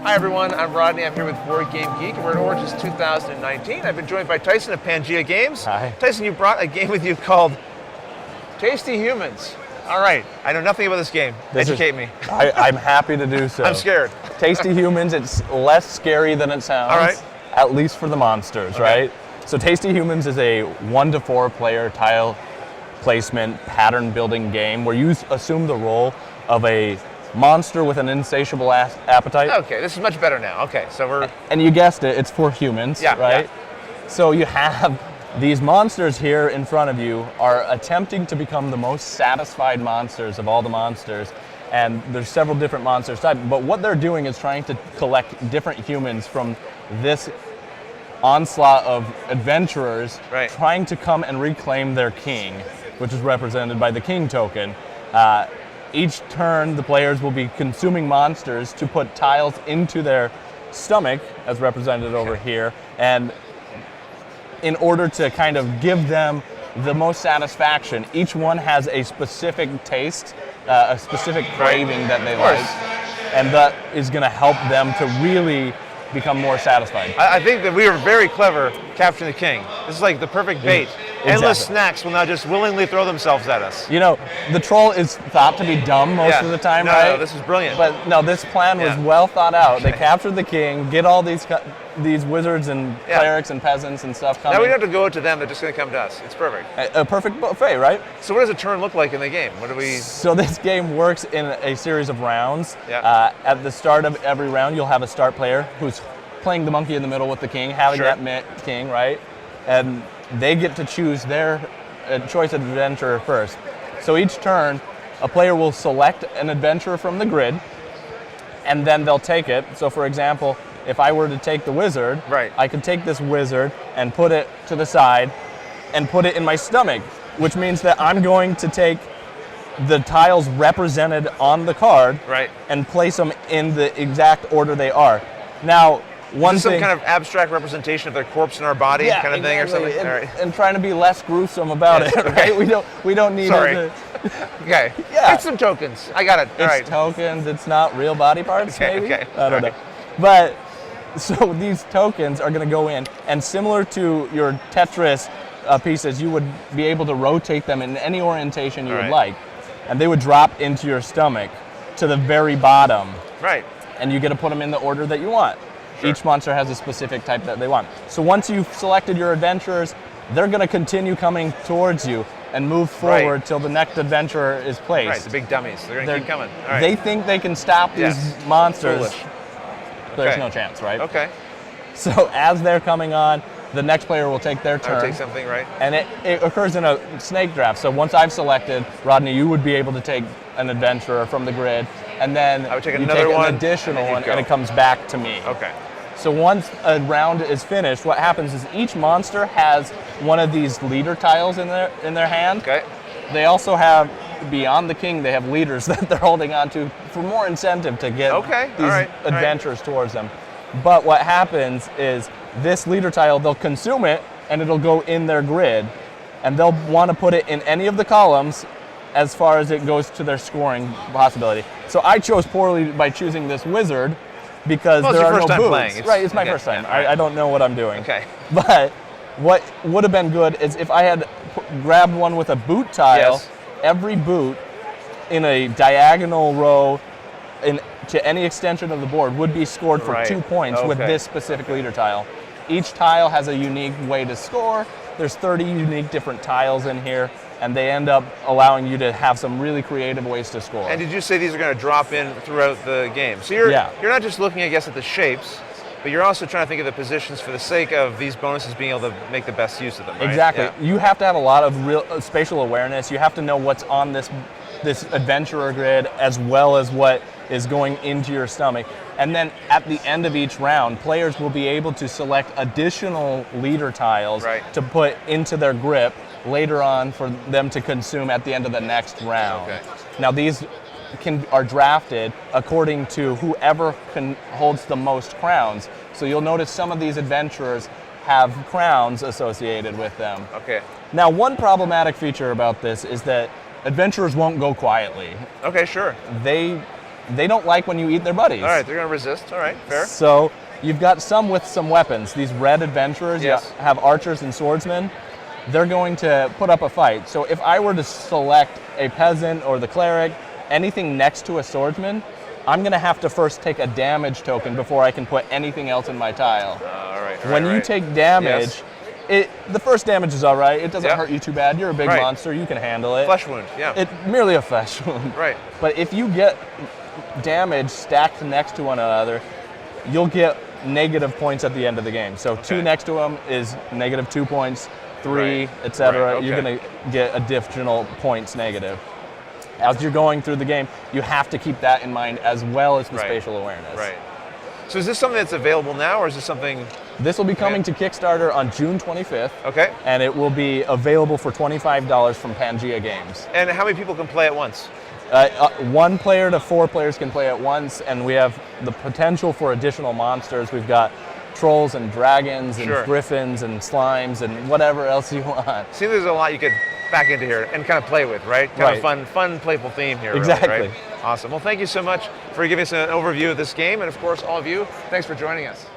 Hi everyone, I'm Rodney. I'm here with BoardGameGeek, and we're at Origins 2019. I've been joined by Tyson of Pangea Games. Hi. Tyson, you brought a game with you called Tasty Humans. All right, I know nothing about this game. Educate me. I'm happy to do so. I'm scared. Tasty Humans, it's less scary than it sounds. All right. At least for the monsters, Okay. right? So Tasty Humans is a 1 to 4 player tile placement pattern building game where you assume the role of a monster with an insatiable appetite. Okay, this is much better now. Okay, so we're... And you guessed it, it's for humans, Yeah, right? yeah. So you have these monsters here in front of you are attempting to become the most satisfied monsters of all the monsters. And there's several different monsters types, but what they're doing is trying to collect different humans from this onslaught of adventurers Right. trying to come and reclaim their king, which is represented by the king token. Each turn, the players will be consuming monsters to put tiles into their stomach, as represented over here, and in order to kind of give them the most satisfaction, each one has a specific taste, a specific craving that they like, and that is going to help them to really become more satisfied. I think that we were very clever capturing the king. This is like the perfect bait. Endless snacks will now just willingly throw themselves at us. You know, the troll is thought to be dumb most of the time, no, right? No, this is brilliant. But no, this plan was well thought out. They captured the king, get all these wizards and clerics and peasants and stuff coming. Now we don't have to go to them, they're just going to come to us. It's perfect. A perfect buffet, right? So what does a turn look like in the game? What do we... So this game works in a series of rounds. Yeah. At the start of every round, you'll have a start player who's playing the monkey in the middle with the king, having that king, right? And they get to choose their choice of adventurer first. So each turn, a player will select an adventurer from the grid, and then they'll take it. So for example, if I were to take the wizard, I could take this wizard and put it to the side and put it in my stomach, which means that I'm going to take the tiles represented on the card and place them in the exact order they are. Now, Is this some kind of abstract representation of their corpse in our body kind of thing or something? And trying to be less gruesome about it, right? We don't need it to... Okay. Yeah. It's some tokens. I got it. It's tokens. It's not real body parts, maybe? Okay. I don't know. But, so these tokens are going to go in, and similar to your Tetris pieces, you would be able to rotate them in any orientation you would like. And they would drop into your stomach to the very bottom. Right. And you get to put them in the order that you want. Each monster has a specific type that they want. So once you've selected your adventurers, they're going to continue coming towards you and move forward till the next adventurer is placed. Right, the big dummies. They're going to keep coming. All right. They think they can stop these monsters. Foolish. There's no chance, right? Okay. So as they're coming on, the next player will take their turn. Take something, right? And it occurs in a snake draft. So once I've selected, Rodney, you would be able to take an adventurer from the grid, and then I would take you another take one, an additional and one, go. and it comes back to me. Okay. So once a round is finished, what happens is each monster has one of these leader tiles in their hand. Okay. They also have, beyond the king, they have leaders that they're holding on to for more incentive to get these adventurers towards them. But what happens is this leader tile, they'll consume it and it'll go in their grid, and they'll want to put it in any of the columns as far as it goes to their scoring possibility. So I chose poorly by choosing this wizard, because there are no boots. It's my first time. I don't know what I'm doing. Okay. But what would have been good is if I had grabbed one with a boot tile, every boot in a diagonal row to any extension of the board would be scored for 2 points with this specific leader tile. Each tile has a unique way to score. There's 30 unique different tiles in here, and they end up allowing you to have some really creative ways to score. And did you say these are going to drop in throughout the game? So you're not just looking, I guess, at the shapes, but you're also trying to think of the positions for the sake of these bonuses being able to make the best use of them, right? Exactly. Yeah. You have to have a lot of real spatial awareness. You have to know what's on this adventurer grid as well as what is going into your stomach. And then at the end of each round, players will be able to select additional leader tiles to put into their grip later on for them to consume at the end of the next round. Okay. Now these are drafted according to whoever holds the most crowns. So you'll notice some of these adventurers have crowns associated with them. Okay. Now one problematic feature about this is that adventurers won't go quietly. Okay, sure. They they don't like when you eat their buddies. All right, they're going to resist. All right, fair. So you've got some with some weapons. These red adventurers, yes. You have archers and swordsmen. They're going to put up a fight. So if I were to select a peasant or the cleric, anything next to a swordsman, I'm going to have to first take a damage token before I can put anything else in my tile. All right. When you take damage, the first damage is all right. It doesn't hurt you too bad. You're a big monster. You can handle it. Flesh wound, yeah. It's merely a flesh wound. Right. But if you get damage stacked next to one another, you'll get negative points at the end of the game. So 2 next to them is negative 2 points, 3, etc. Right. Okay. You're going to get additional points negative. As you're going through the game, you have to keep that in mind as well as the spatial awareness. Right. So is this something that's available now, or is this something? This will be coming to Kickstarter on June 25th. Okay. And it will be available for $25 from Pangea Games. And how many people can play at once? 1 player to 4 players can play at once, and we have the potential for additional monsters. We've got trolls and dragons and griffins and slimes and whatever else you want. See, there's a lot you could back into here and kind of play with, right? Kind of fun, playful theme here. Exactly. Really, right? Awesome. Well, thank you so much for giving us an overview of this game, and of course, all of you, thanks for joining us.